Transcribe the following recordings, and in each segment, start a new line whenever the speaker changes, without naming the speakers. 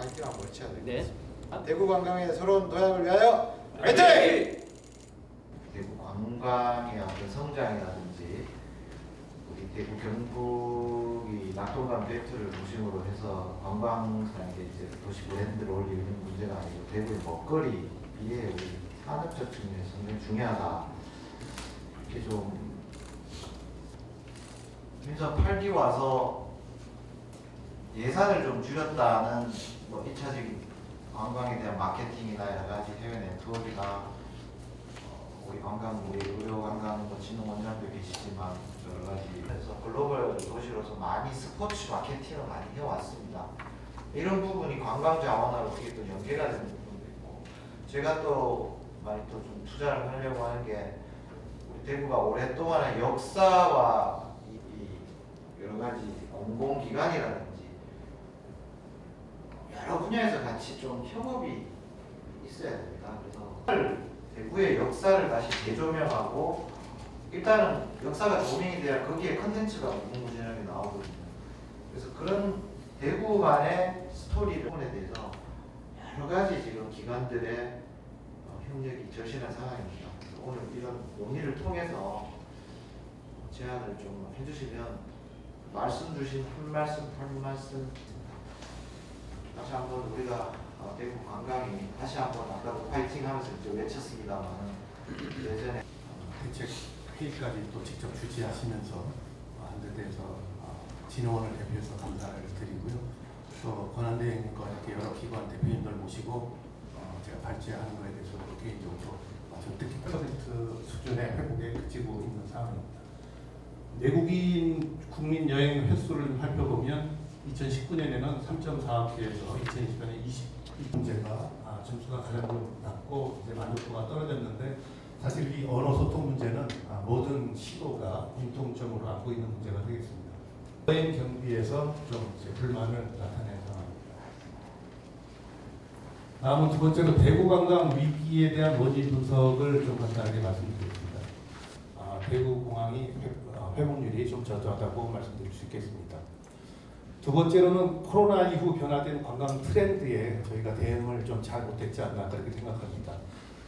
파이팅 한번 외쳐야 될 것
네.
같습니다. 대구 관광의 새로운 도약을 위하여 화이팅!
대구 관광의 어떤 성장이라든지 우리 대구 경북이 낙동강 벨트를 중심으로 해서 관광상에 이제 도시 브랜드를 올리는 문제가 아니고 대구의 먹거리 비해 우리 산업적 측면에서 상당히 중요하다. 이렇게 좀 민선 8기 와서 예산을 좀 줄였다는 뭐 1차적인 관광에 대한 마케팅이나 여러 가지 해외 네트워크나 우리 관광, 우리 의료 관광 뭐 진흥 원장도 계시지만 여러 가지 그래서 글로벌 도시로서 많이 스포츠 마케팅을 많이 해왔습니다. 이런 부분이 관광 자원화로 어떻게 또 연계가 되는 부분도 있고 제가 또 많이 또 좀 투자를 하려고 하는 게 우리 대구가 오랫동안의 역사와 이 여러 가지 공공기관이라든지 여러 분야에서 같이 좀 협업이 있어야 됩니다. 그래서 대구의 역사를 다시 재조명하고 일단은 역사가 조명이 돼야 거기에 컨텐츠가 무궁무진하게 나오거든요. 그래서 그런 대구만의 스토리 부분에 대해서 여러 가지 지금 기관들의 협력이 절실한 상황입니다. 그래서 오늘 이런 논의를 통해서 제안을 좀 해주시면 말씀 주신 한 말씀 다시 한번 우리가 대구 관광이 다시 한번 아까도 파이팅하면서 이제 외쳤습니다만 예전에
대책 회의까지 또 직접 주재하시면서 한 데 대해서 진흥원을 대표해서 감사를 드리고요. 또 권한대행님과 이렇게 여러 기관 대표님들 모시고 제가 발제하는 것에 대해서 개인적으로 좀 뜻깊은 수준의 회복에 그치고 있는 상황입니다. 내국인 국민 여행 횟수를 살펴보면 2019년에는 3.4억회에서 2020년에 22문제가 점수가 가장 좀 낮고 이제 만족도가 떨어졌는데 사실 이 언어 소통 문제는 모든 시도가 공통점으로 안고 있는 문제가 되겠습니다. 여행 경비에서 좀 이제 불만을 나타낸 상황입니다. 다음은 두 번째로 대구 관광 위기에 대한 원인 분석을 좀 간단하게 말씀드리겠습니다. 대구 공항이 회복률이 좀 저조하다고 말씀드릴 수 있겠습니다. 두 번째로는 코로나 이후 변화된 관광 트렌드에 저희가 대응을 좀 잘 못했지 않나 그렇게 생각합니다.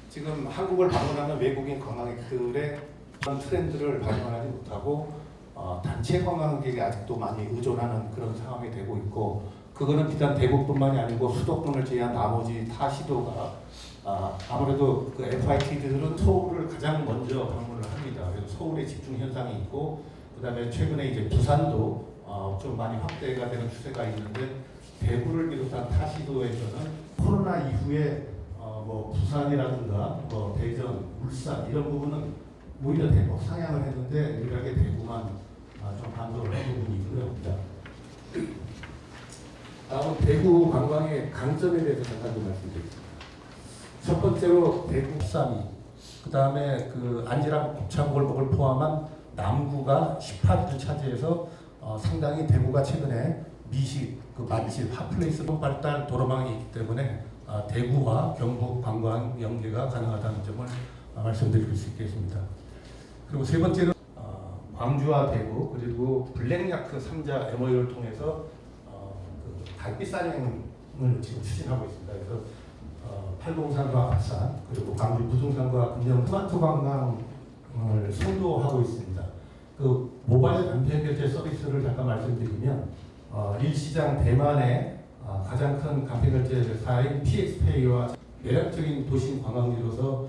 지금 한국을 방문하는 외국인 관광객들의 그런 트렌드를 반영하지 못하고 단체 관광객이 아직도 많이 의존하는 그런 상황이 되고 있고 그거는 비단 대구뿐만이 아니고 수도권을 제외한 나머지 타 시도가 아무래도 그 FIT들은 서울을 가장 먼저 방문을 합니다. 그래서 서울에 집중 현상이 있고 그다음에 최근에 이제 부산도 좀 많이 확대가 되는 추세가 있는데 대구를 비롯한 타 시도에서는 코로나 이후에 뭐 부산이라든가 뭐 대전, 울산 이런 부분은 오히려 대폭 상향을 했는데 유일하게 대구만 좀 감소를 한 부분이고요. 다음 대구 관광의 강점에 대해서 잠깐 좀 말씀드리겠습니다. 첫 번째로 대구 13위, 그 다음에 그 안지랑 곱창골목을 포함한 남구가 18위를 차지해서 상당히 대구가 최근에 미식, 그 맛집, 핫플레이스로 발달 도로망이 있기 때문에 대구와 경북 관광 연계가 가능하다는 점을 말씀드릴 수 있겠습니다. 그리고 세 번째는 광주와 대구 그리고 블랙야크 3자 MOU를 통해서 그 달빛 산행을 지금 추진하고 있습니다. 그래서 팔공산과 아산 그리고 광주 부동산과 금정 스마트 관광을 선도하고 있습니다. 그 모바일 간편 결제 서비스를 잠깐 말씀드리면 일시장 대만의 가장 큰 간편 결제사인 PX페이와 매력적인 도심 관광지로서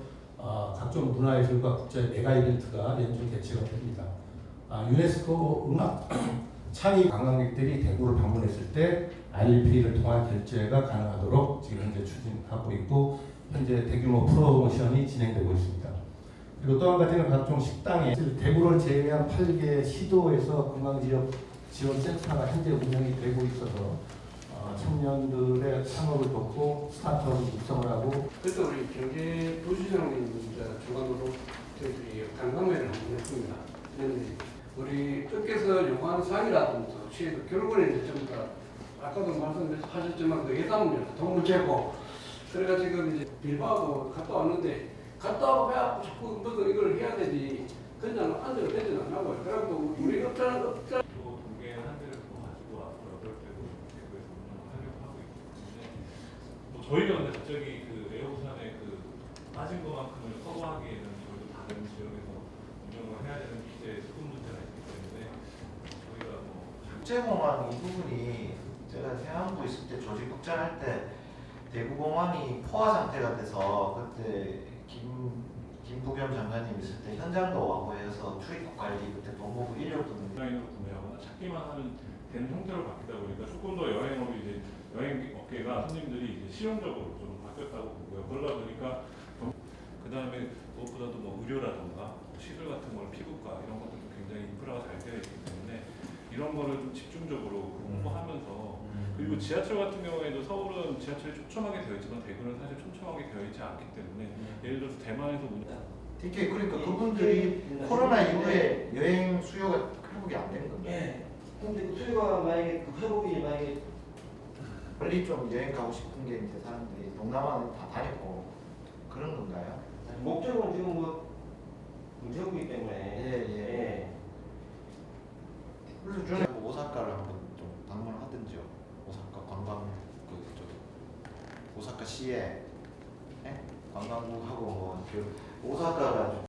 각종 문화예술과 국제 메가 이벤트가 연중 개최가 됩니다. 유네스코 음악 창의 관광객들이 대구를 방문했을 때 알리페이를 통한 결제가 가능하도록 지금 현재 추진하고 있고 현재 대규모 프로모션이 진행되고 있습니다. 그리고 또 한 가지는 각종 식당에 대구를 제외한 8개 시도에서 관광지역 지원센터가 현재 운영이 되고 있어서 청년들의 창업을 돕고 스타트업을 육성을 하고
그래서 우리 경제 도시장님 주관으로 저희들이 관광회를 한번 했습니다. 그런데 우리 뜻께서 요구하는 사항이라든지 취해도 결국은 이제 좀 더 아까도 말씀하셨지만 그 예산문제가 더 문제고 그래가 지금 이제 빌바하고 갔다 왔는데 갔다 와서 배 자꾸 무슨 이걸 해야 되지 그냥 앉아도 되지는 않나고요. 그래갖고 우리 업자는
동계 한 대를 더 가지고 와서 여덟 대도 대구에서 운영을 하려고 하고 있기 때문에
저희가 근데 갑자기 그 에어부산에 그 빠진 것만큼을 커버하기에는 저희도 다른 지역에서 운영을 해야 되는 기재 수급 문제가 있기 때문에 저희가 뭐
국제공항 이 부분이 제가 해안부 있을 때 조직 국장할 때 대구공항이 포화 상태가 돼서 그때 김부겸 장관님 있을 때 현장도 와고 해서 출입국 관리 그때 동부부 인력도
온라인으로 구매하거나 찾기만 하는 되는 형태로 바뀌다 보니까 조금 더 여행업이 이제 여행 업계가 손님들이 이제 실용적으로 좀 바뀌었다고 보고요. 그러다 보니까 그 다음에 무엇보다도 뭐 의료라던가 시술 같은 걸 피부과 이런 것들도 굉장히 인프라가 잘 되어 있기 때문에 이런 거를 좀 집중적으로 홍보하면서 그리고 지하철 같은 경우에도 서울은 지하철이 촘촘하게 되어 있지만 대구는 사실 촘촘하게 되어 있지 않기 때문에 예를 들어서 대만에서
TK 그러니까 그분들이 코로나 이후에 여행 수요가 회복이 안 된 건데
예. 근데 그 수요가 만약에 그 회복이 만약에
빨리 좀 여행 가고 싶은 게 이제 사람들이 동남아는 다 다녔고 그런 건가요?
목적은 지금 뭐 문제국이기 때문에
예. 그래서 저는 오사카를 한번 좀 방문하든지요. 오사카 관광 그저 오사카 시에 관광국하고 뭐 오사카가